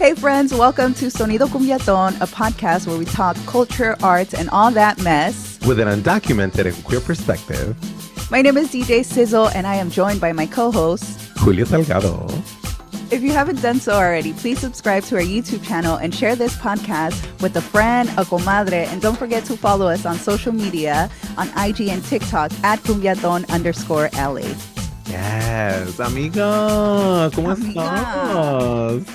Hey friends, welcome to Sonido Cumbiaton, a podcast where we talk culture, arts, and all that mess with an undocumented and queer perspective. My name is DJ Sizzle, and I am joined by my co-host, Julio Salgado. If you haven't done so already, please subscribe to our YouTube channel and share this podcast with a friend, a comadre, and don't forget to follow us on social media on IG and TikTok at Cumbiaton_LA. Yes, amiga, ¿cómo estás?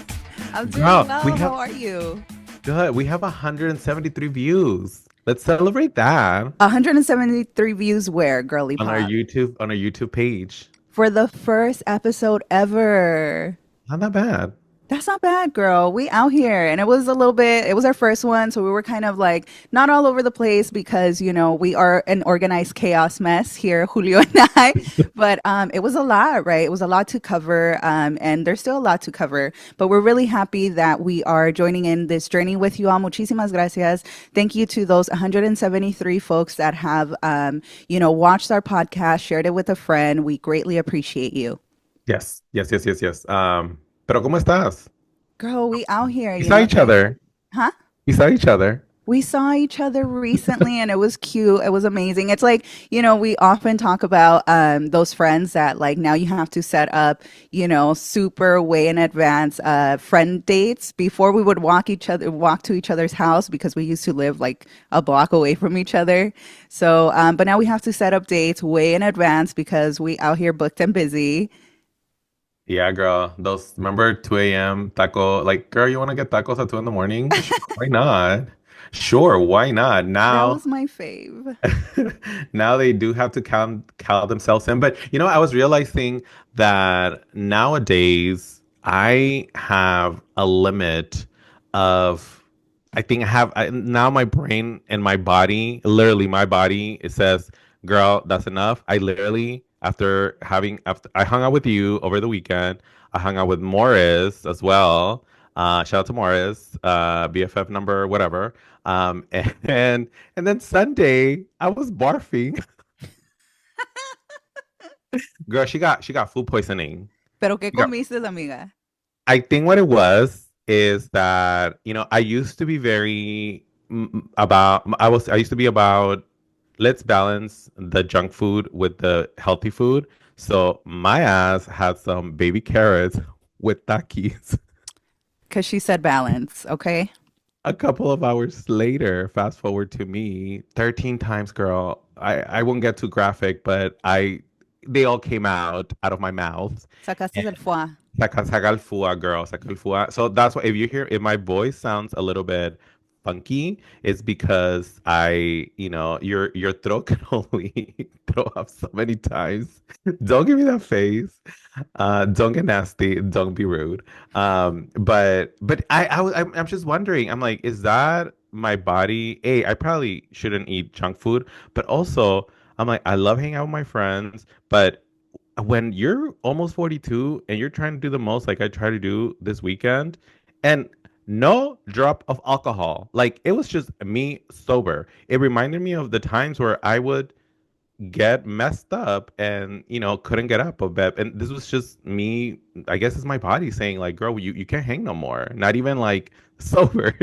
I'm doing well. How are you? Good. We have 173 views. Let's celebrate that. 173 views where, girly pop? On our YouTube page. For the first episode ever. Not that bad. That's not bad, girl. We out here. And it was our first one. So we were kind of like not all over the place because, you know, we are an organized chaos mess here, Julio and I. But it was a lot, right? It was a lot to cover. And there's still a lot to cover. But we're really happy that we are joining in this journey with you all. Muchísimas gracias. Thank you to those 173 folks that have, watched our podcast, shared it with a friend. We greatly appreciate you. Yes. Pero ¿cómo estás? Girl, we out here. We saw each other. Huh? We saw each other. We saw each other recently and it was cute. It was amazing. It's like, we often talk about those friends that like now you have to set up, super way in advance friend dates. Before we would walk to each other's house because we used to live like a block away from each other. So, but now we have to set up dates way in advance because we out here booked and busy. Yeah, girl. Remember 2 a.m. taco? Like, girl, you want to get tacos at 2 in the morning? Why not? Sure, why not? Now that was my fave. Now they do have to count themselves in. But I was realizing that nowadays I have a limit of. I think now my brain and my body, literally my body, it says, "Girl, that's enough." I literally. After I hung out with you over the weekend, I hung out with Morris as well. Shout out to Morris, BFF number whatever. And then Sunday I was barfing. Girl, she got food poisoning. Pero qué comiste, amiga? I think what it was is that I used to be about. Let's balance the junk food with the healthy food. So my ass had some baby carrots with takis. Because she said balance, okay? A couple of hours later, fast forward to me, 13 times, girl. I won't get too graphic, but they all came out of my mouth. Sacaste el foie. Saca el foie, girl. Saca el foie. So that's why if my voice sounds a little bit funky, it's because your throat can only throw up so many times. Don't give me that face. Don't get nasty. Don't be rude. But I'm just wondering. I'm like, is that my body? I probably shouldn't eat junk food, but also I'm like, I love hanging out with my friends, but when you're almost 42 and you're trying to do the most, like I try to do this weekend, and no drop of alcohol. Like, it was just me sober. It reminded me of the times where I would get messed up and, couldn't get up a bit. And this was just me. I guess it's my body saying, like, girl, you can't hang no more. Not even, like, sober.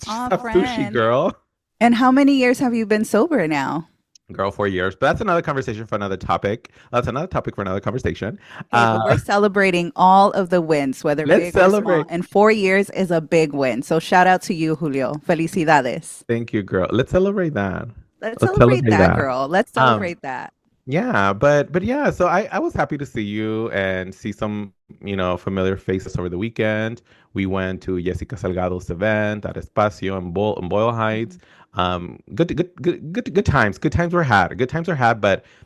Oh, sushi, girl. And how many years have you been sober now? Girl, 4 years. But that's another conversation for another topic. That's another topic for another conversation. But we're celebrating all of the wins, whether big or small. And 4 years is a big win. So shout out to you, Julio. Felicidades. Thank you, girl. Let's celebrate that. Let's celebrate that, girl. Let's celebrate that. Yeah, but yeah, so I was happy to see you and see some, familiar faces over the weekend. We went to Jessica Salgado's event at Espacio in Boyle Heights. Good times. Good times were had.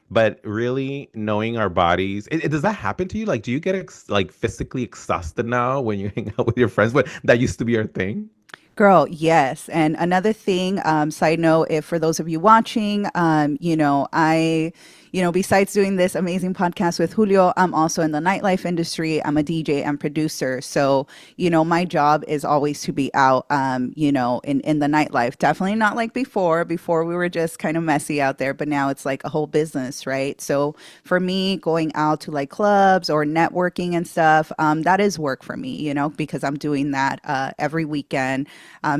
But really knowing our bodies, does that happen to you? Like, do you get physically exhausted now when you hang out with your friends? But that used to be your thing. Girl, yes. And another thing, side note, if for those of you watching, I besides doing this amazing podcast with Julio, I'm also in the nightlife industry. I'm a DJ and producer. So, my job is always to be out, in the nightlife. Definitely not like before. Before we were just kind of messy out there, but now it's like a whole business, right? So for me, going out to like clubs or networking and stuff, that is work for me, because I'm doing that every weekend.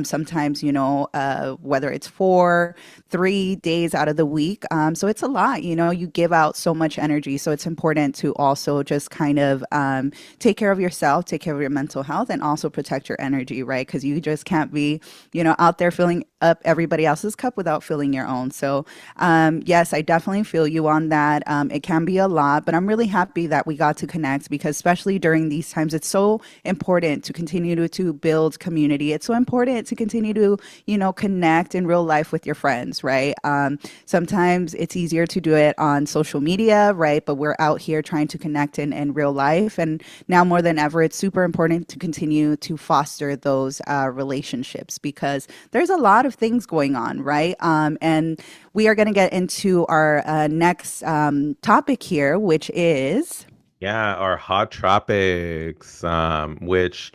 Sometimes, whether it's 3 days out of the week. So it's a lot, you give out so much energy. So it's important to also just kind of take care of yourself, take care of your mental health, and also protect your energy, right? Because you just can't be, out there filling up everybody else's cup without filling your own. So, yes, I definitely feel you on that. It can be a lot, but I'm really happy that we got to connect because, especially during these times, it's so important to continue to build community. It's so important to continue to, connect in real life with your friends, right? Sometimes it's easier to do it on social media, right? But we're out here trying to connect in real life. And now more than ever, it's super important to continue to foster those relationships because there's a lot of things going on, right? And we are going to get into our next topic here, which is. Yeah, our hot tropics, which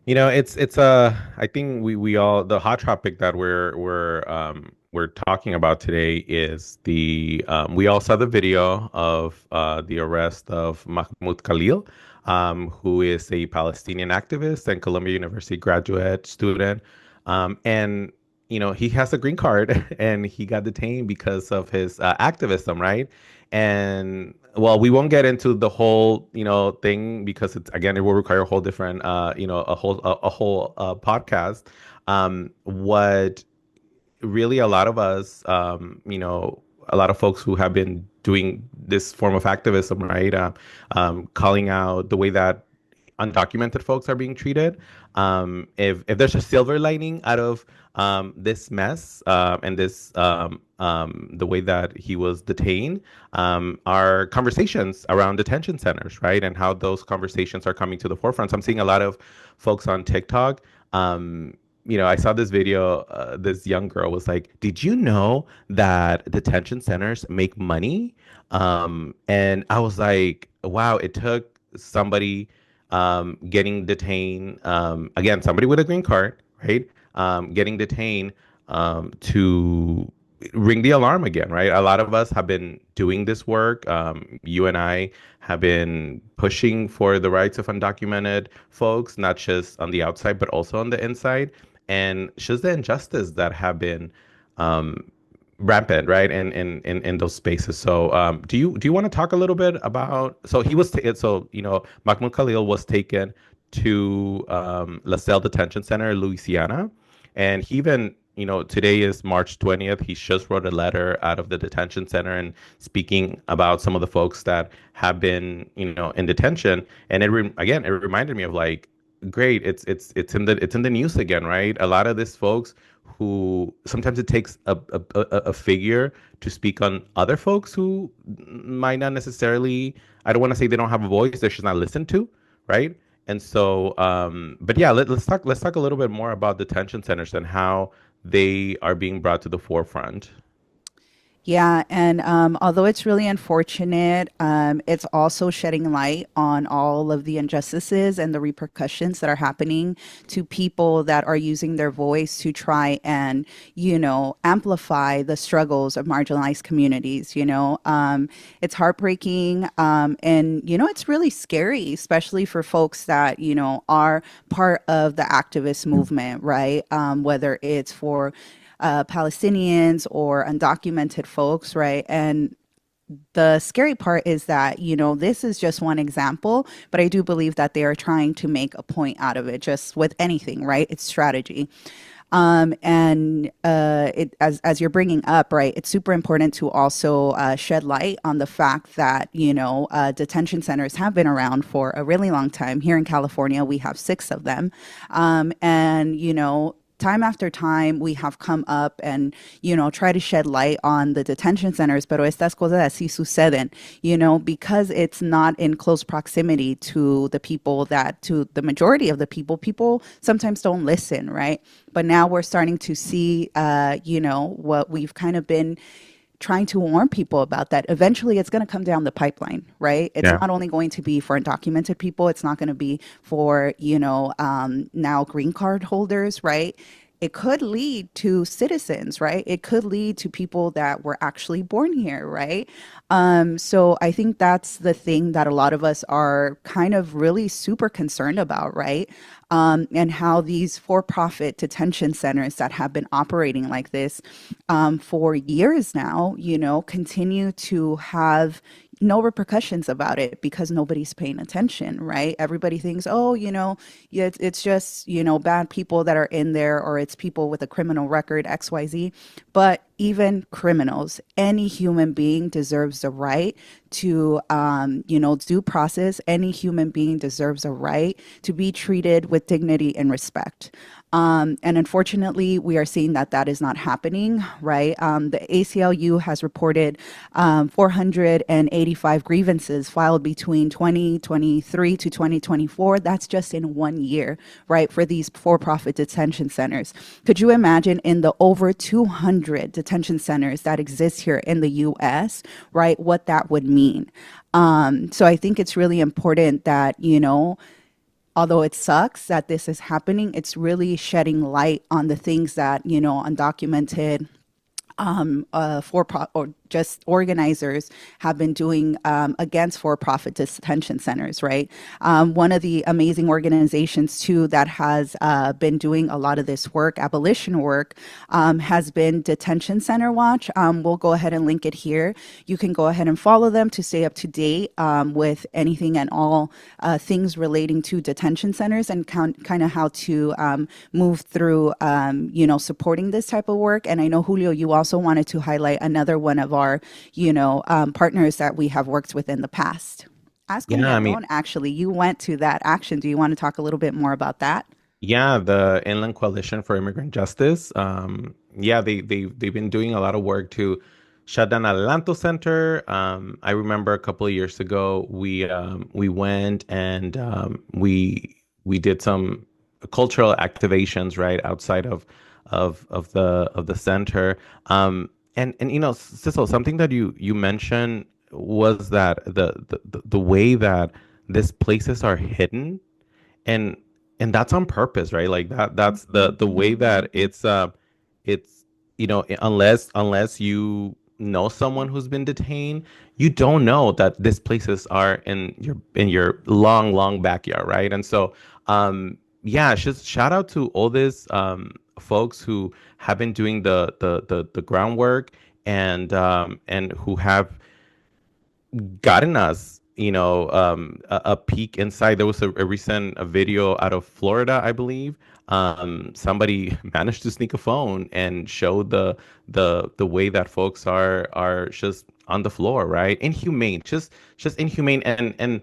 it's I think we all the hot topic that we're talking about today is the we all saw the video of the arrest of Mahmoud Khalil, who is a Palestinian activist and Columbia University graduate student, and he has a green card and he got detained because of his activism, right? And well, we won't get into the whole, thing because it will require a whole different, a whole podcast. What really a lot of us, a lot of folks who have been doing this form of activism, right? Calling out the way that undocumented folks are being treated. If there's a silver lining out of this mess and this the way that he was detained, are conversations around detention centers, right? And how those conversations are coming to the forefront. So I'm seeing a lot of folks on TikTok. I saw this video. This young girl was like, "Did you know that detention centers make money?" And I was like, "Wow!" It took somebody getting detained, again, somebody with a green card, right? Getting detained to ring the alarm again, right? A lot of us have been doing this work. You and I have been pushing for the rights of undocumented folks, not just on the outside, but also on the inside. And just the injustice that have been rampant, right, in those spaces. So, do you want to talk a little bit about? So he was Mahmoud Khalil was taken to La Salle Detention Center, Louisiana, and he even today is March 20th. He just wrote a letter out of the detention center and speaking about some of the folks that have been in detention, and it reminded me of like. Great, it's in the news again, right? A lot of these folks who sometimes it takes a figure to speak on other folks who might not necessarily, I don't want to say they don't have a voice, they're just not listened to, right? And so, but yeah, let's talk a little bit more about detention centers and how they are being brought to the forefront. Yeah, and although it's really unfortunate, it's also shedding light on all of the injustices and the repercussions that are happening to people that are using their voice to try and, amplify the struggles of marginalized communities. It's heartbreaking, and it's really scary, especially for folks that are part of the activist movement, right? Whether it's for Palestinians or undocumented folks, right? And the scary part is that, this is just one example, but I do believe that they are trying to make a point out of it, just with anything, right? It's strategy. And as you're bringing up, right, it's super important to also shed light on the fact that, detention centers have been around for a really long time. Here in California, we have 6 of them. And, time after time, we have come up and, try to shed light on the detention centers, pero estas cosas así suceden, because it's not in close proximity to the majority of the people sometimes don't listen, right? But now we're starting to see, what we've kind of been trying to warn people about that. Eventually, it's going to come down the pipeline, right? It's Yeah. not only going to be for undocumented people, it's not going to be for, now green card holders, right? It could lead to citizens, right? It could lead to people that were actually born here, right? So I think that's the thing that a lot of us are kind of really super concerned about, right? And how these for-profit detention centers that have been operating like this for years now, continue to have no repercussions about it because nobody's paying attention, right? Everybody thinks, oh, yeah, it's just, bad people that are in there, or it's people with a criminal record, XYZ. But even criminals, any human being deserves the right to, due process. Any human being deserves a right to be treated with dignity and respect. And unfortunately, we are seeing that that is not happening, right? The ACLU has reported 485 grievances filed between 2023 to 2024. That's just in 1 year, right, for these for-profit detention centers. Could you imagine in the over 200 detention centers that exist here in the US, right, what that would mean? So I think it's really important that, although it sucks that this is happening, it's really shedding light on the things that, undocumented or just organizers have been doing against for-profit detention centers, right? One of the amazing organizations too that has been doing a lot of this work, abolition work, has been Detention Center Watch. We'll go ahead and link it here. You can go ahead and follow them to stay up to date with anything and all things relating to detention centers and kind of how to move through, supporting this type of work. And I know, Julio, you also wanted to highlight another one of our, partners that we have worked with in the past. As Yeah, I mean, Cumbiaton, actually, you went to that action. Do you want to talk a little bit more about that? yeah, the Inland Coalition for Immigrant Justice. Yeah, they've been doing a lot of work to shut down Adelanto Center. I remember a couple of years ago we went and we did some cultural activations right outside of the center. And Sissel, something that you mentioned was that the way that these places are hidden and that's on purpose, right? Like that's the way that it's unless you know someone who's been detained, you don't know that these places are in your long backyard, right? And so yeah, just shout out to all these folks who have been doing the groundwork and who have gotten us, a peek inside. There was a recent video out of Florida, I believe. Somebody managed to sneak a phone and show the way that folks are just on the floor, right? Inhumane, just inhumane. And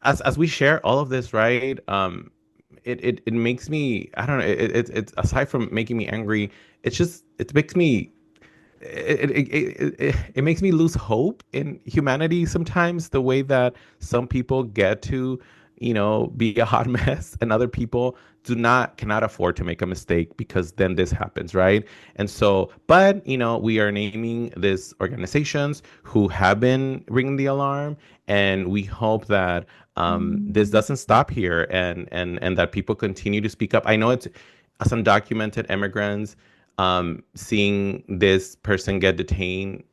as we share all of this, right? It makes me, I don't know, it's aside from making me angry, it makes me it makes me lose hope in humanity sometimes, the way that some people get to be a hot mess and other people cannot afford to make a mistake, because then this happens, right? And so, but we are naming these organizations who have been ringing the alarm, and we hope that this doesn't stop here, and that people continue to speak up. I know it's as undocumented immigrants, seeing this person get detained,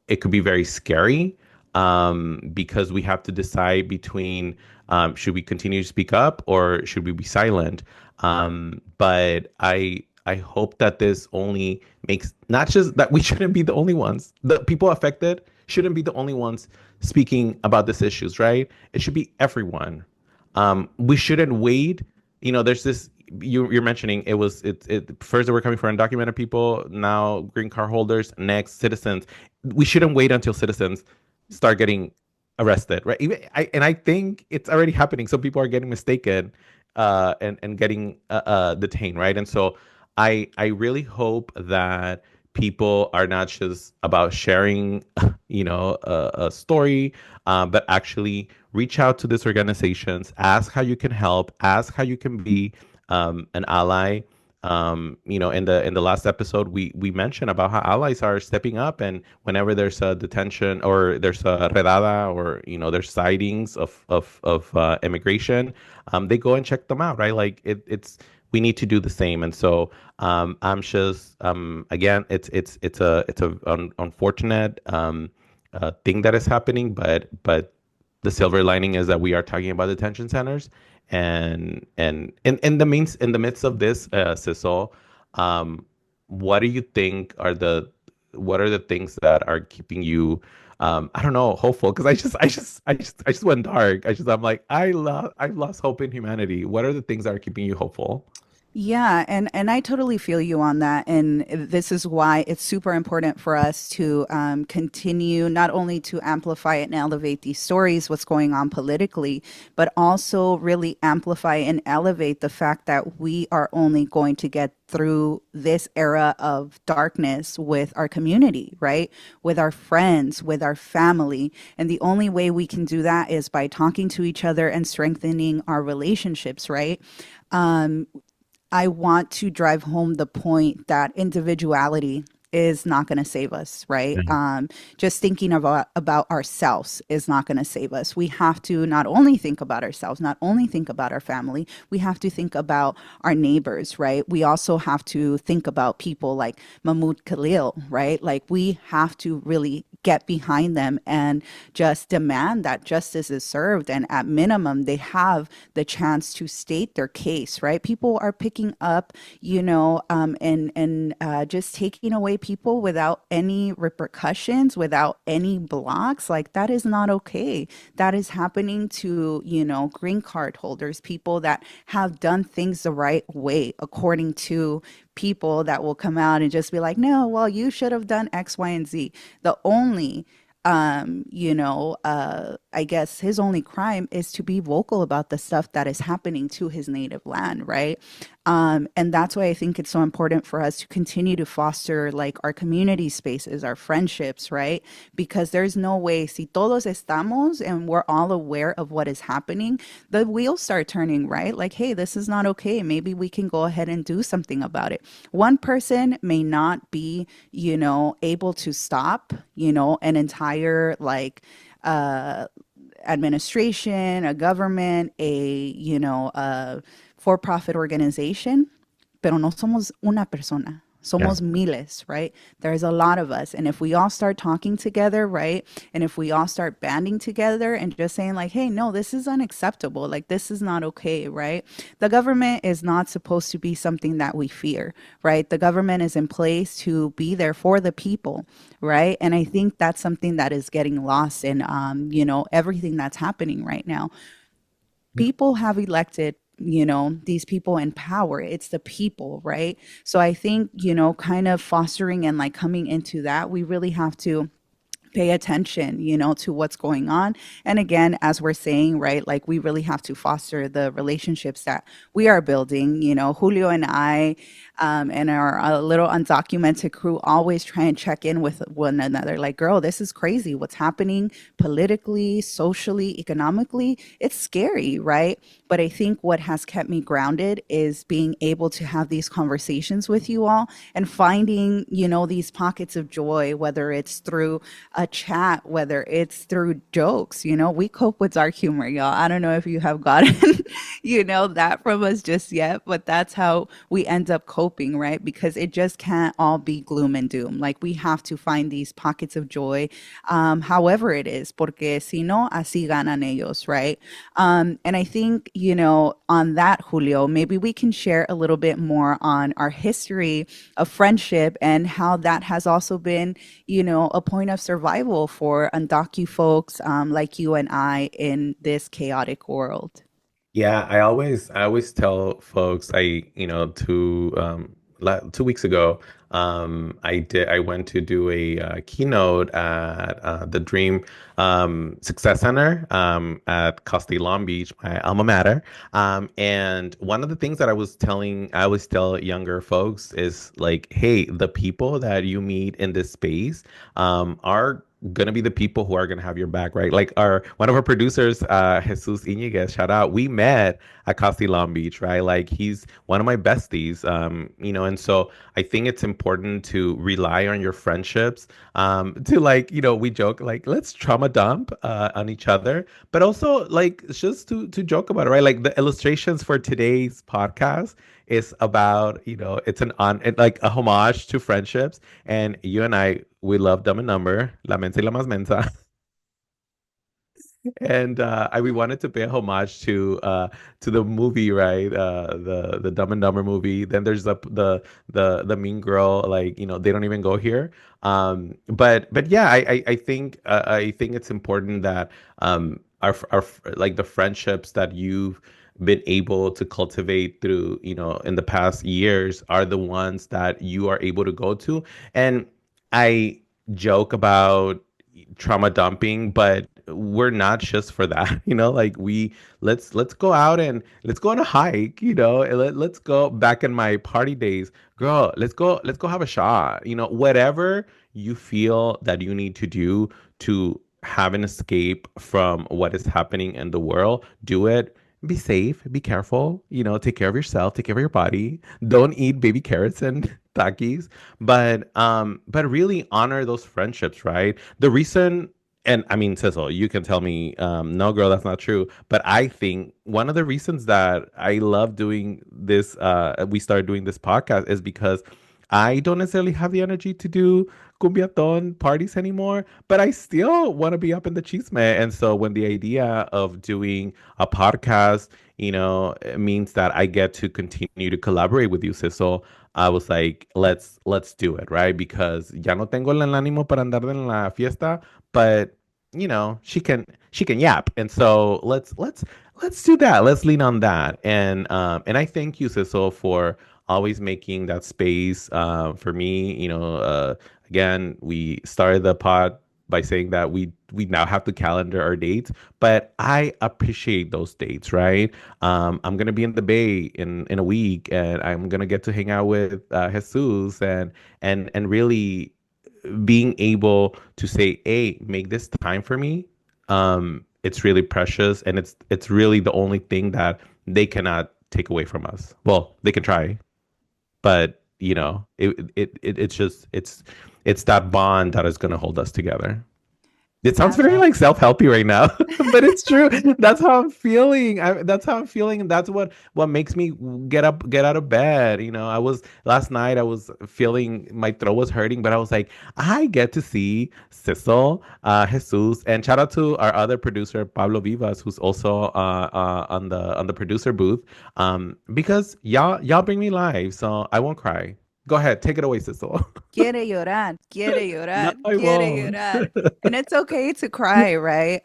it could be very scary, because we have to decide between, should we continue to speak up or should we be silent? But I hope that this only makes, not just that we shouldn't be the only ones, the people affected shouldn't be the only ones speaking about these issues, right? It should be everyone. We shouldn't wait. There's this, you're mentioning, it first they were coming for undocumented people, now green card holders, next citizens. We shouldn't wait until citizens start getting arrested, right? I think it's already happening. Some people are getting mistaken, and getting detained, right? And so I really hope that people are not just about sharing, a story, but actually reach out to these organizations, ask how you can help, ask how you can be an ally, in the last episode, we mentioned about how allies are stepping up, and whenever there's a detention or there's a redada, or there's sightings of immigration, they go and check them out, right? Like it's we need to do the same. And so I'm just again, it's a unfortunate thing that is happening, but the silver lining is that we are talking about detention centers, and in the midst of this, Sissel, um, what do you think are the things that are keeping you, I don't know, hopeful? Because I just went dark. I'm like, I've lost hope in humanity. What are the things that are keeping you hopeful? Yeah, and I totally feel you on that. And this is why it's super important for us to continue not only to amplify and elevate these stories, what's going on politically, but also really amplify and elevate the fact that we are only going to get through this era of darkness with our community, right? With our friends, with our family. And the only way we can do that is by talking to each other and strengthening our relationships, right? Um, I want to drive home the point that individuality is not going to save us, right? Mhm. Just thinking about ourselves is not going to save us. We have to not only think about ourselves, not only think about our family, we have to think about our neighbors, right? We also have to think about people like Mahmoud Khalil, right? Like we have to really get behind them and just demand that justice is served. And at minimum, they have the chance to state their case, right? People are picking up, and just taking away people without any repercussions, without any blocks. Like that is not okay. That is happening to, green card holders, people that have done things the right way, according to people that will come out and just be like, no, well, you should have done X, Y, and Z. The only I guess his only crime is to be vocal about the stuff that is happening to his native land, right? And that's why I think it's so important for us to continue to foster like our community spaces, our friendships, right? Because there's no way, si todos estamos and we're all aware of what is happening, the wheels start turning, right? Like, hey, this is not okay. Maybe we can go ahead and do something about it. One person may not be, able to stop, an entire like uh administration, a government, a for-profit organization, pero no somos una persona. Yeah. Somos miles, right? There's a lot of us. And if we all start talking together, right? And if we all start banding together and just saying, like, hey, no, this is unacceptable. Like, this is not okay, right? The government is not supposed to be something that we fear, right? The government is in place to be there for the people, right? And I think that's something that is getting lost in, everything that's happening right now. People have elected, these people in power. It's the people, right? So I think, kind of fostering and like coming into that, we really have to pay attention, to what's going on. And again, as we're saying, right, like we really have to foster the relationships that we are building. Julio and I, and our little undocumented crew always try and check in with one another. Like, girl, this is crazy. What's happening politically, socially, economically? It's scary, right? But I think what has kept me grounded is being able to have these conversations with you all and finding, these pockets of joy, whether it's through a chat, whether it's through jokes. We cope with dark humor, y'all. I don't know if you have gotten, that from us just yet, but that's how we end up coping, right? Because it just can't all be gloom and doom. Like we have to find these pockets of joy, however it is, porque si no, así ganan ellos, right? And I think, on that, Julio, maybe we can share a little bit more on our history of friendship and how that has also been, a point of survival for undocu folks like you and I in this chaotic world. Yeah, I always tell folks, to 2 weeks ago, I went to do a keynote at the Dream Success Center at Cal State Long Beach, my alma mater. And one of the things that I always tell younger folks is like, hey, the people that you meet in this space are gonna be the people who are gonna have your back, right? Like our one of our producers, Jesus Iniguez, shout out. We met at Casti Long Beach, right? Like he's one of my besties, and so I think it's important to rely on your friendships, to like, we joke like let's trauma dump on each other, but also like just to joke about it, right? Like the illustrations for today's podcast is about, it's like a homage to friendships, and you and I, we love Dumb and Number, La Mensa y la Más Mensa. And we wanted to pay a homage to the movie, right? The Dumb and Dumber movie. Then there's the Mean Girl, like, they don't even go here. But yeah, I think it's important that our like the friendships that you've been able to cultivate through, in the past years are the ones that you are able to go to. And I joke about trauma dumping, but we're not just for that. Like let's go out and let's go on a hike, and let's go back in my party days, girl. Let's go have a shot, whatever you feel that you need to do to have an escape from what is happening in the world. Do it. Be safe, be careful, take care of yourself, take care of your body. Don't eat baby carrots and takis, but really honor those friendships, right? The reason, and I mean, Sizzle, you can tell me, no, girl, that's not true. But I think one of the reasons that I love doing this, we started doing this podcast, is because I don't necessarily have the energy to do Cumbiaton parties anymore, but I still want to be up in the chisme. And so when the idea of doing a podcast, it means that I get to continue to collaborate with you, Sizzle. I was like, let's do it, right? Because ya no tengo el ánimo para andar en la fiesta, but she can yap, and so let's do that. Let's lean on that, and I thank you, Cecil, for always making that space for me. Again, we started the pod by saying that we now have to calendar our dates, but I appreciate those dates, right? I'm gonna be in the Bay in a week, and I'm gonna get to hang out with Jesus, and really being able to say, "Hey, make this time for me." It's really precious, and it's really the only thing that they cannot take away from us. Well, they can try, but it's that bond that is going to hold us together. It sounds very like self-helpy right now, but it's true. That's how I'm feeling. That's how I'm feeling, and that's what makes me get out of bed. I was last night. I was feeling my throat was hurting, but I was like, I get to see Cecil, Jesus, and shout out to our other producer Pablo Vivas, who's also on the producer booth. Because y'all bring me live, so I won't cry. Go ahead, take it away, Cecil. Quiere No, llorar, I quiere won't. llorar. And it's okay to cry, right?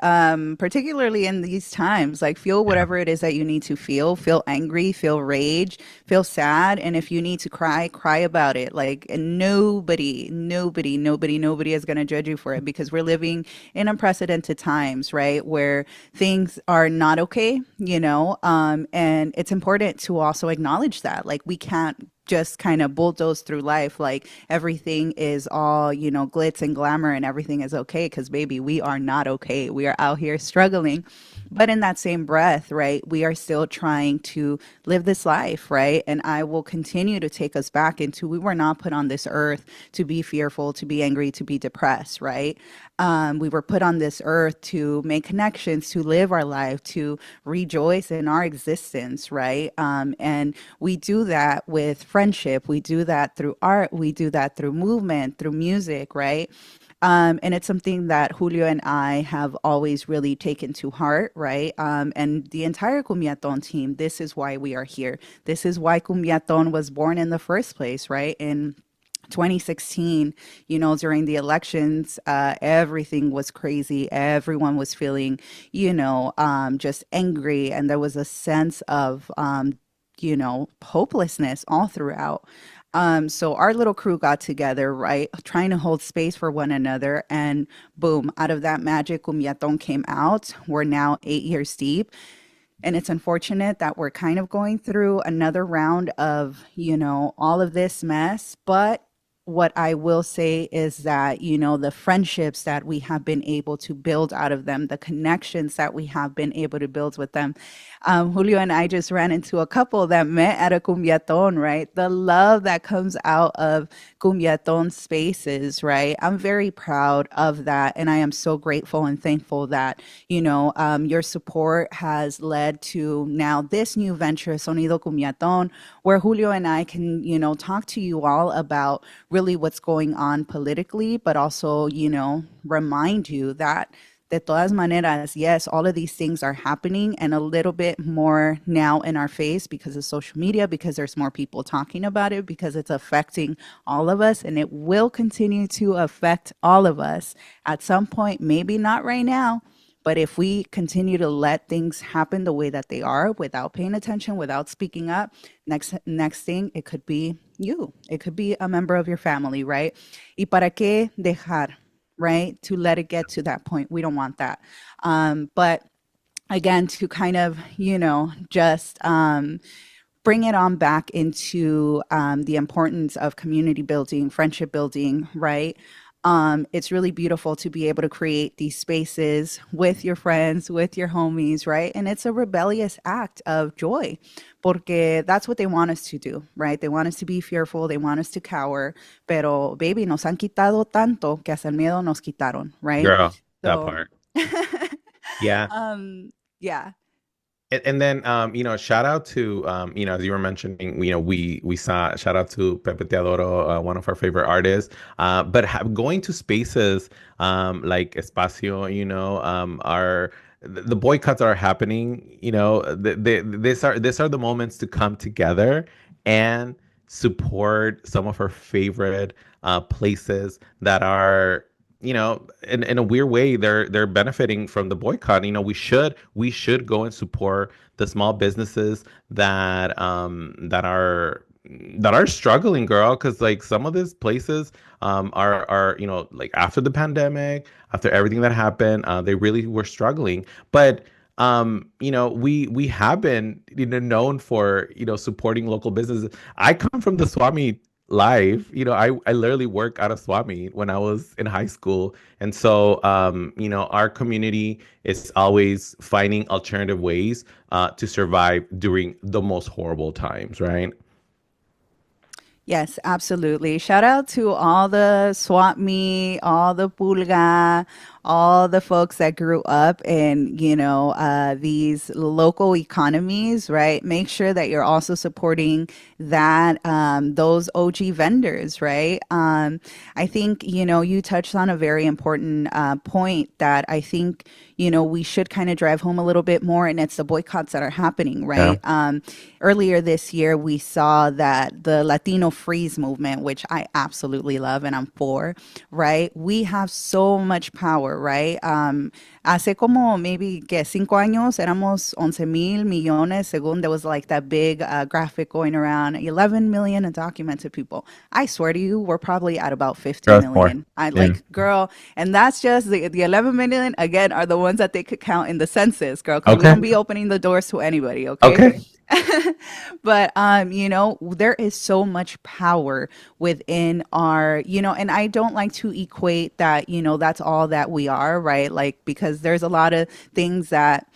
Particularly in these times, like feel Yeah. whatever it is that you need to feel angry, feel rage, feel sad. And if you need to cry, cry about it. Like, and nobody is going to judge you for it because we're living in unprecedented times, right? Where things are not okay, and it's important to also acknowledge that. Like, we can't just kind of bulldoze through life like everything is all, glitz and glamour and everything is okay because baby, we are not okay. We are out here struggling. But in that same breath, right, we are still trying to live this life, right? And I will continue to take us back into we were not put on this earth to be fearful, to be angry, to be depressed, right? We were put on this earth to make connections, to live our life, to rejoice in our existence, right? And we do that with friendship. We do that through art. We do that through movement, through music, right? And it's something that Julio and I have always really taken to heart, right? And the entire Cumbiaton team, this is why we are here. This is why Cumbiaton was born in the first place, right? In 2016, during the elections, everything was crazy. Everyone was feeling, just angry. And there was a sense of, hopelessness all throughout. So our little crew got together, right, trying to hold space for one another, and boom, out of that magic, Cumbiaton came out. We're now 8 years deep, and it's unfortunate that we're kind of going through another round of, all of this mess, but what I will say is that, the friendships that we have been able to build out of them, the connections that we have been able to build with them. Julio and I just ran into a couple that met at a Cumbiaton, right? The love that comes out of Cumbiaton spaces, right? I'm very proud of that. And I am so grateful and thankful that, your support has led to now this new venture, Sonido Cumbiaton, where Julio and I can, talk to you all about really what's going on politically, but also, remind you that de todas maneras, yes, all of these things are happening and a little bit more now in our face because of social media, because there's more people talking about it, because it's affecting all of us and it will continue to affect all of us at some point, maybe not right now. But if we continue to let things happen the way that they are without paying attention, without speaking up, next thing, it could be you. It could be a member of your family, right? ¿Y para qué dejar, right? To let it get to that point. We don't want that. But again, to kind of, just bring it on back into the importance of community building, friendship building, right? It's really beautiful to be able to create these spaces with your friends, with your homies, right? And it's a rebellious act of joy, porque that's what they want us to do, right? They want us to be fearful, they want us to cower, pero baby, nos han quitado tanto que hasta el miedo nos quitaron, right? Girl, that So, part. Yeah. yeah. And then shout out to as you were mentioning, we saw shout out to Pepe Teodoro, one of our favorite artists. But going to spaces like Espacio, are the boycotts are happening. These are the moments to come together and support some of our favorite places that are in a weird way they're benefiting from the boycott. We should go and support the small businesses that are struggling, girl, because like some of these places are like after the pandemic, after everything that happened, they really were struggling. But we have been known for supporting local businesses. I come from the Swami life. I literally work out of Swami when I was in high school. And so, our community is always finding alternative ways to survive during the most horrible times, right? Yes, absolutely. Shout out to all the swap meet, all the pulga, all the folks that grew up in, these local economies, right? Make sure that you're also supporting that, those OG vendors, right? I think, you touched on a very important point that I think, we should kind of drive home a little bit more, and it's the boycotts that are happening, Yeah. right? Earlier this year, we saw that the Latino Freeze movement, which I absolutely love and I'm for, right? We have so much power, right? Hace como maybe que 5 años éramos 11,000 millones, según there was like that big graphic going around, 11 million undocumented people. I swear to you, we're probably at about 50 Growth more. million. I Yeah. like, girl, and that's just the 11 million again are the ones that they could count in the census, girl, because we Okay. don't be opening the doors to anybody, okay? Okay. But there is so much power within our, and I don't like to equate that, that's all that we are, right? Like, because there's a lot of things that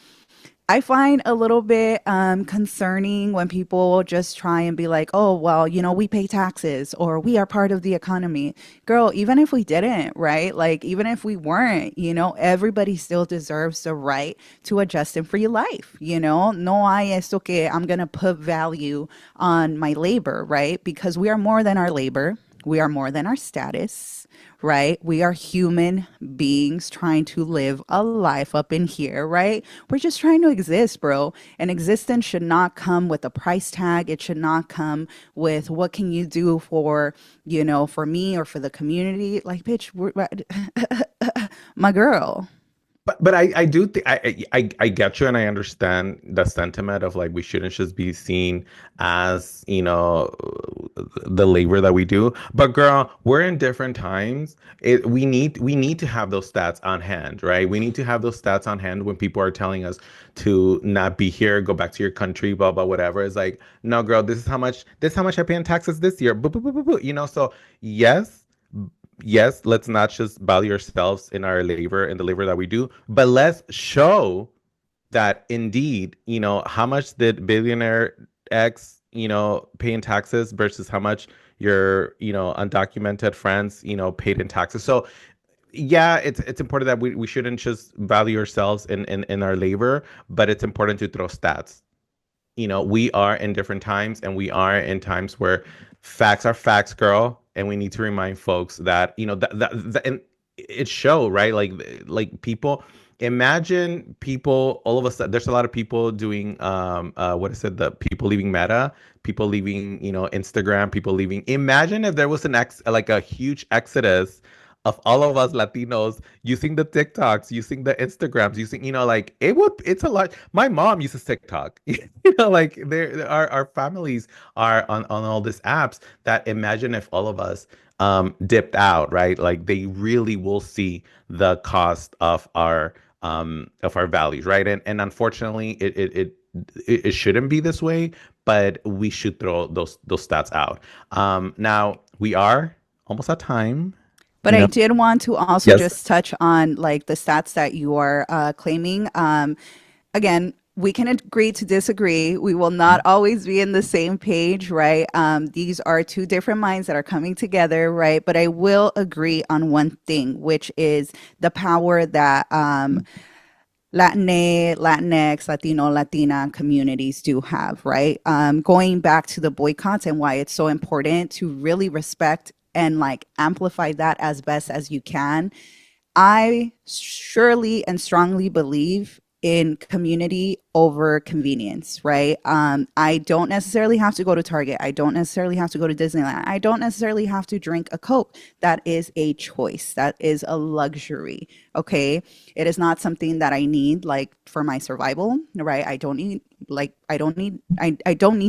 I find a little bit concerning when people just try and be like, oh, well, we pay taxes or we are part of the economy. Girl, even if we didn't, right? Like, even if we weren't, everybody still deserves the right to a just and free life. No hay esto que I'm going to put value on my labor, right? Because we are more than our labor. We are more than our status, right? We are human beings trying to live a life up in here, right? We're just trying to exist, bro. And existence should not come with a price tag. It should not come with what can you do for, for me or for the community. Like, bitch, my girl. But I do think I get you and I understand the sentiment of like we shouldn't just be seen as, the labor that we do. But girl, we're in different times. We need to have those stats on hand, right? We need to have those stats on hand when people are telling us to not be here, go back to your country, blah blah whatever. It's like, no, girl, this is how much I pay in taxes this year. Boo, boo, boo, boo, boo. So yes, yes, let's not just value ourselves in our labor and the labor that we do, but let's show that indeed, how much did billionaire X, pay in taxes versus how much your, undocumented friends, paid in taxes. So yeah, it's important that we shouldn't just value ourselves in our labor, but it's important to throw stats. We are in different times and we are in times where facts are facts, girl. And we need to remind folks that, that and it show, right? Like people, imagine people all of a sudden, there's a lot of people doing, what is it? The people leaving Meta, people leaving, Instagram, people leaving. Imagine if there was like a huge exodus of all of us Latinos using the TikToks, using the Instagrams, using, like it's a lot. My mom uses TikTok. Like our families are on all these apps that imagine if all of us dipped out, right? Like they really will see the cost of our values, right? And unfortunately it shouldn't be this way, but we should throw those stats out. Now we are almost at time, But you I know. did want to also Yes. just touch on like the stats that you are claiming. Again, we can agree to disagree. We will not always be in the same page, right? These are two different minds that are coming together, right? But I will agree on one thing, which is the power that Latinx, Latino, Latina communities do have, right? Going back to the boycotts and why it's so important to really respect and like amplify that as best as you can. I surely and strongly believe in community over convenience, right? I don't necessarily have to go to Target. I don't necessarily have to go to Disneyland. I don't necessarily have to drink a Coke. That is a choice. That is a luxury. Okay. It is not something that I need like for my survival, right? I don't need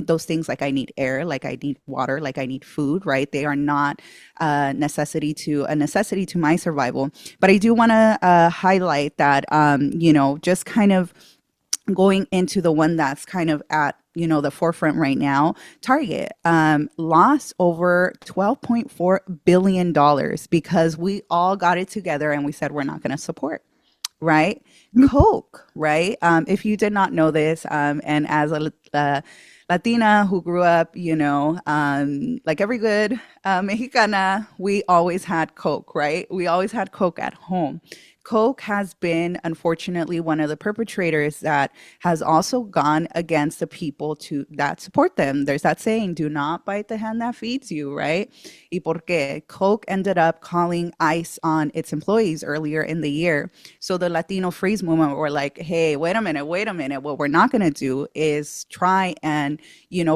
those things like I need air, like I need water, like I need food, right? They are not a necessity to my survival. But I do want to highlight that just kind of going into the one that's kind of at the forefront right now. Target lost over $12.4 billion because we all got it together and we said we're not going to support, right? Coke, right? If you did not know this, and as a Latina who grew up, like every good Mexicana, we always had Coke, right? We always had Coke at home. Coke has been, unfortunately, one of the perpetrators that has also gone against the people that support them. There's that saying, do not bite the hand that feeds you, right? Y porque Coke ended up calling ICE on its employees earlier in the year. So the Latino freeze movement were like, hey, wait a minute, wait a minute. What we're not going to do is try and,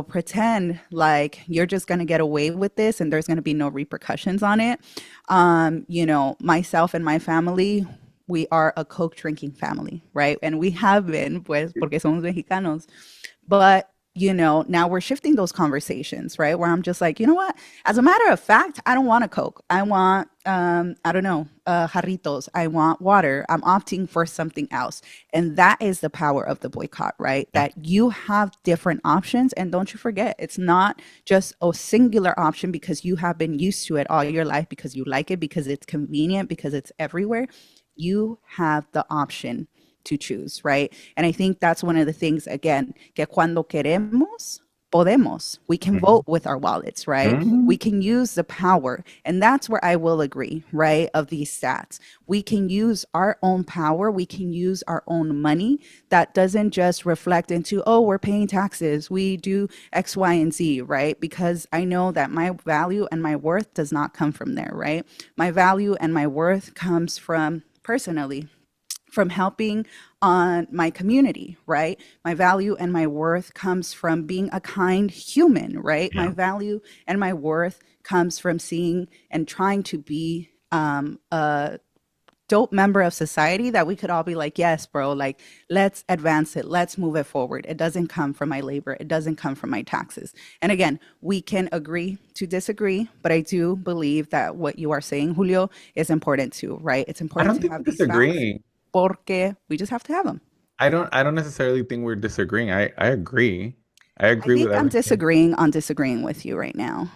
pretend like you're just going to get away with this and there's going to be no repercussions on it. Myself and my family, we are a Coke drinking family, right? And we have been, pues, porque somos mexicanos. But, now we're shifting those conversations, right? Where I'm just like, you know what? As a matter of fact, I don't want a Coke. I want, I don't know, jarritos. I want water. I'm opting for something else. And that is the power of the boycott, right? Yeah. That you have different options. And don't you forget, it's not just a singular option because you have been used to it all your life, because you like it, because it's convenient, because it's everywhere. You have the option to choose, right? And I think that's one of the things, again, que cuando queremos, podemos. We can vote with our wallets, right? We Mhm. can use the power. And that's where I will agree, right? Of these stats. We can use our own power. We can use our own money that doesn't just reflect into, oh, we're paying taxes. We do X, Y, and Z, right? Because I know that my value and my worth does not come from there, right? My value and my worth comes from personally from helping on my community, right? My value and my worth comes from being a kind human, right? My Yeah. value and my worth comes from seeing and trying to be dope member of society that we could all be like, yes, bro, like let's advance it, let's move it forward. It doesn't come from my labor, it doesn't come from my taxes. And again, we can agree to disagree, but I do believe that what you are saying, Julio, is important too, right? It's I important don't to think we're have these facts disagreeing. porque we just have to have them. I don't necessarily think we're disagreeing. I agree. I I agree with think I'm everything. disagreeing on disagreeing with you right now.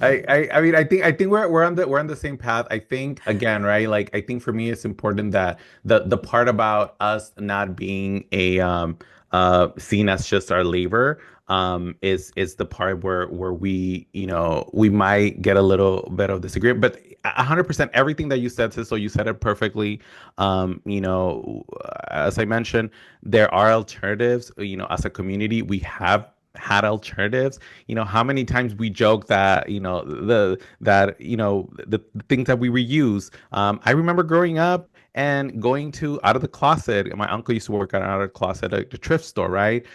I mean I think we're on the same path. I think again, right? Like I think for me it's important that the part about us not being a seen as just our labor is the part where we, we might get a little bit of disagreement. But 100% everything that you said, so you said it perfectly. As I mentioned, there are alternatives. As a community, we have had alternatives. How many times we joke that the things that we reuse. I remember growing up and going to out of the closet. My uncle used to work at out of the closet at the thrift store, right?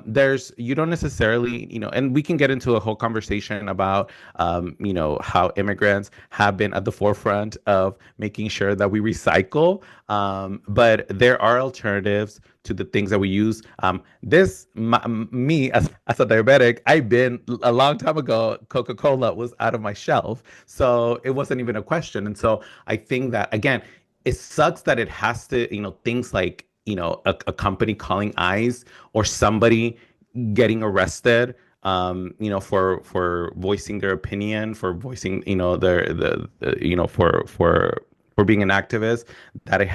There's you don't necessarily, and we can get into a whole conversation about how immigrants have been at the forefront of making sure that we recycle. But there are alternatives to the things that we use. Me as a diabetic, I've been a long time ago. Coca-Cola was out of my shelf, so it wasn't even a question. And so I think that again, it sucks that it has to, things like a company calling eyes or somebody getting arrested for voicing their opinion, for voicing for being an activist, that it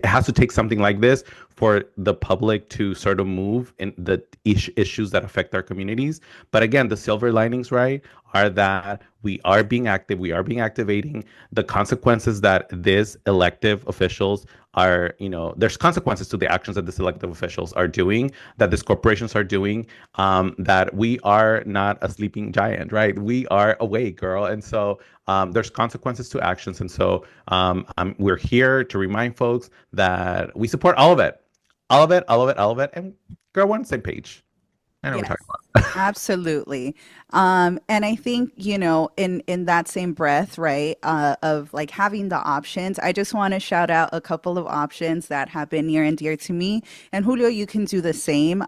has to take something like this for the public to sort of move in the issues that affect our communities. But again, the silver linings, right, are that we are being active, we are being activating. The consequences that these elective officials are, there's consequences to the actions that these elective officials are doing, that these corporations are doing, that we are not a sleeping giant, right? We are awake, girl. And so there's consequences to actions. And so we're here to remind folks that we support all of it, all of it, all of it, all of it. And girl, we're on the same page. I know what we're Yes, talking about. absolutely. And I think, in that same breath, right, of like having the options, I just want to shout out a couple of options that have been near and dear to me. And Julio, you can do the same.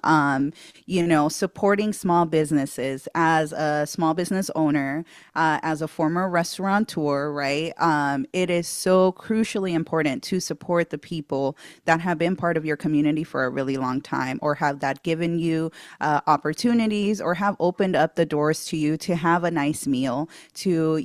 Supporting small businesses as a small business owner, as a former restaurateur, right? It is so crucially important to support the people that have been part of your community for a really long time, or have that given you opportunities, or have opened up the doors to you to have a nice meal, to,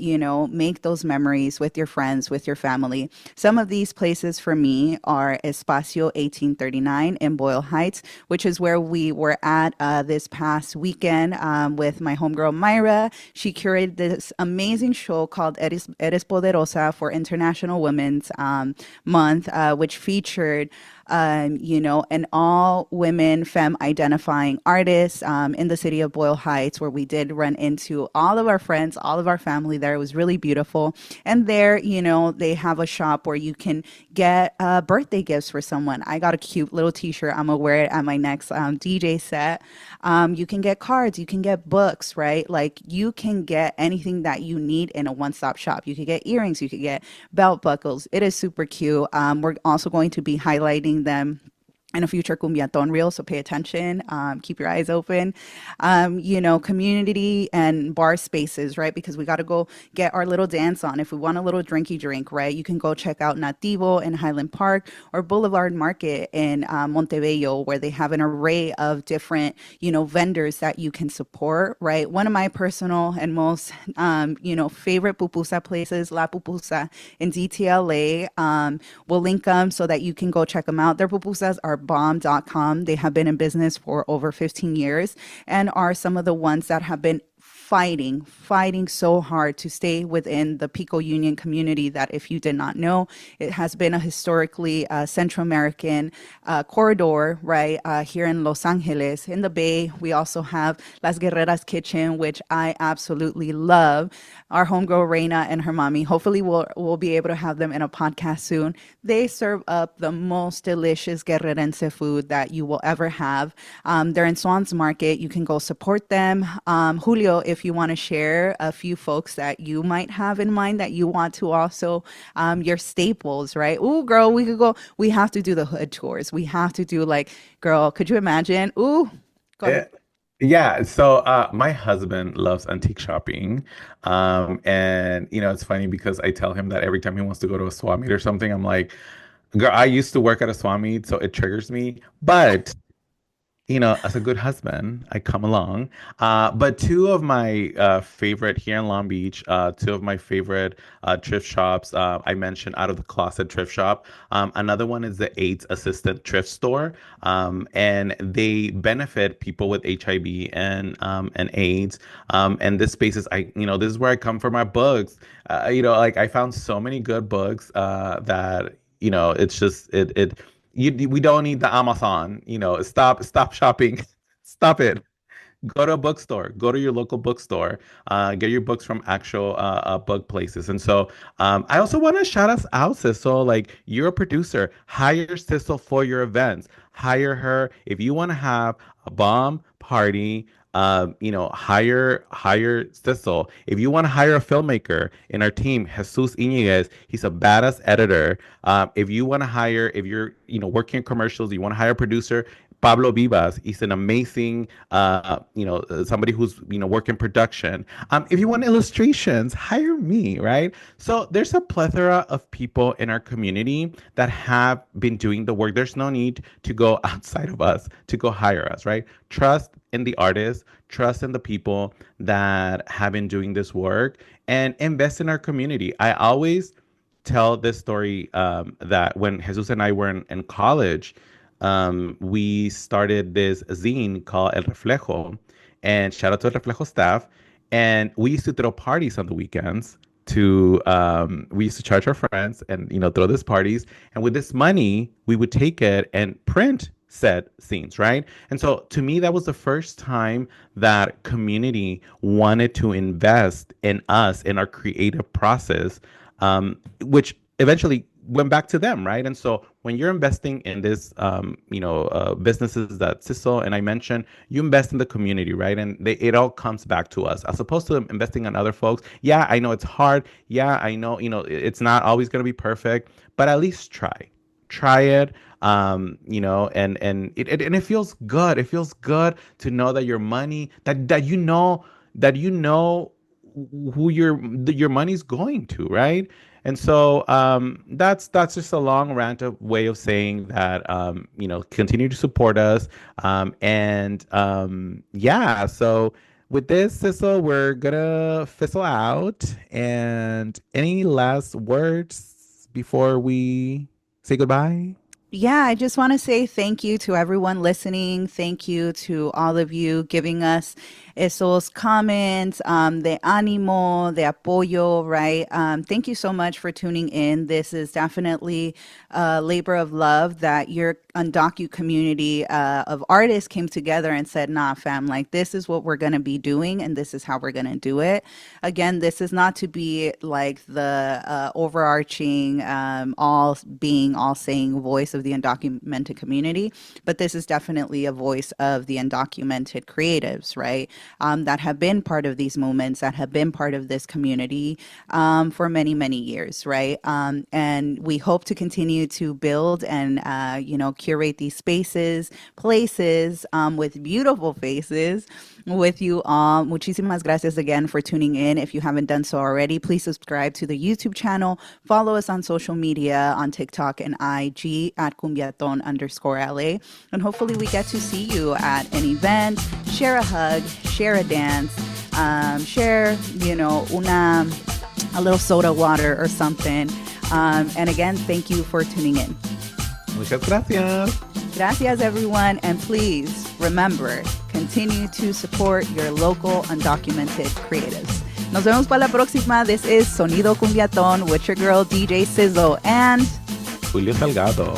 make those memories with your friends, with your family. Some of these places for me are Espacio 1839 in Boyle Heights, which is where we were at this past weekend with my homegirl Myra. She curated this amazing show called Eres Poderosa for International Women's Month, which featured an all women femme identifying artist in the city of Boyle Heights, where we did run into all of our friends, all of our family there. It was really beautiful. And there, they have a shop where you can get birthday gifts for someone. I got a cute little t-shirt. I'm gonna wear it at my next DJ set. You can get cards, you can get books, right? Like you can get anything that you need in a one-stop shop. You could get earrings, you could get belt buckles. It is super cute. We're also going to be highlighting them in a future Cumbiaton reel, so pay attention, keep your eyes open. Community and bar spaces, right? Because we got to go get our little dance on. If we want a little drinky drink, right? You can go check out Nativo in Highland Park, or Boulevard Market in Montebello, where they have an array of different, vendors that you can support, right? One of my personal and most, favorite pupusa places, La Pupusa in DTLA. We'll link them so that you can go check them out. Their pupusas are bomb.com. They have been in business for over 15 years and are some of the ones that have been fighting so hard to stay within the Pico Union community, that if you did not know, it has been a historically Central American corridor, right, here in Los Angeles. In the Bay, we also have Las Guerreras Kitchen, which I absolutely love. Our homegirl Reina and her mommy, hopefully we'll be able to have them in a podcast soon. They serve up the most delicious Guerrerense food that you will ever have. They're in Swans Market. You can go support them. Julio, if if you want to share a few folks that you might have in mind that you want to also, your staples, right? Ooh, girl, we could go. We have to do the hood tours. We have to do like, girl, could you imagine? Ooh, go ahead. Eh, Yeah, so my husband loves antique shopping. And it's funny because I tell him that every time he wants to go to a swap meet or something, I'm like, girl, I used to work at a swap meet, so it triggers me. But as a good husband, I come along. But two of my favorite here in Long Beach, two of my favorite thrift shops, I mentioned Out of the Closet Thrift Shop. Another one is the AIDS Assistant Thrift Store, and they benefit people with HIV and AIDS. And this space is, this is where I come for my books. Like I found so many good books that it's just we don't need the Amazon. Stop shopping. Stop it. Go to a bookstore. Go to your local bookstore. Get your books from actual book places. And so I also want to shout us out, Sizzle. Like you're a producer. Hire Sizzle for your events. Hire her if you want to have a bomb party. Hire Sizzle. If you want to hire a filmmaker in our team, Jesus Iniguez, he's a badass editor. If you want to hire, if you're working in commercials, you want to hire a producer, Pablo Vivas. He's an amazing, somebody who's working production. If you want illustrations, hire me, right? So there's a plethora of people in our community that have been doing the work. There's no need to go outside of us to go hire us, right? Trust in the artists, trust in the people that have been doing this work, and invest in our community. I always tell this story that when Jesus and I were in college, we started this zine called El Reflejo, and shout out to El Reflejo staff. And we used to throw parties on the weekends. We used to charge our friends and throw these parties. And with this money, we would take it and print said scenes, right? And so to me, that was the first time that community wanted to invest in us in our creative process, which eventually went back to them, right? And so when you're investing in this, businesses that Sizzle and I mentioned, you invest in the community, right? And it all comes back to us as opposed to investing in other folks. Yeah, I know it's hard. Yeah, I know, it's not always going to be perfect, but at least try it. And it feels good. It feels good to know that your money, that who your money's going to, right? And so that's just a long rant of way of saying that continue to support us. Yeah. So with this, Sizzle, we're gonna fizzle out. And any last words before we say goodbye? Yeah, I just want to say thank you to everyone listening. Thank you to all of you giving us esos comments, de ánimo, de apoyo, right? Thank you so much for tuning in. This is definitely a labor of love that your undocu community of artists came together and said, nah, fam, like this is what we're going to be doing and this is how we're going to do it. Again, this is not to be like the overarching, all saying voice of the undocumented community, but this is definitely a voice of the undocumented creatives, right? That have been part of these movements, that have been part of this community for many, many years, right? And we hope to continue to build and, curate these spaces, places with beautiful faces with you all. Muchísimas gracias again for tuning in. If you haven't done so already, please subscribe to the YouTube channel. Follow us on social media on TikTok and IG at Cumbiaton_LA. And hopefully we get to see you at an event, share a hug, share a dance, share, a little soda water or something. And again, thank you for tuning in. Muchas gracias. Gracias, everyone. And please remember, continue to support your local undocumented creatives. Nos vemos para la próxima. This is Sonido Cumbiaton with your girl DJ Sizzle and Julio Salgado.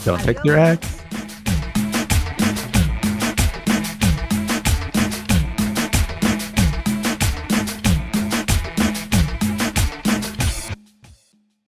Don't text your ex.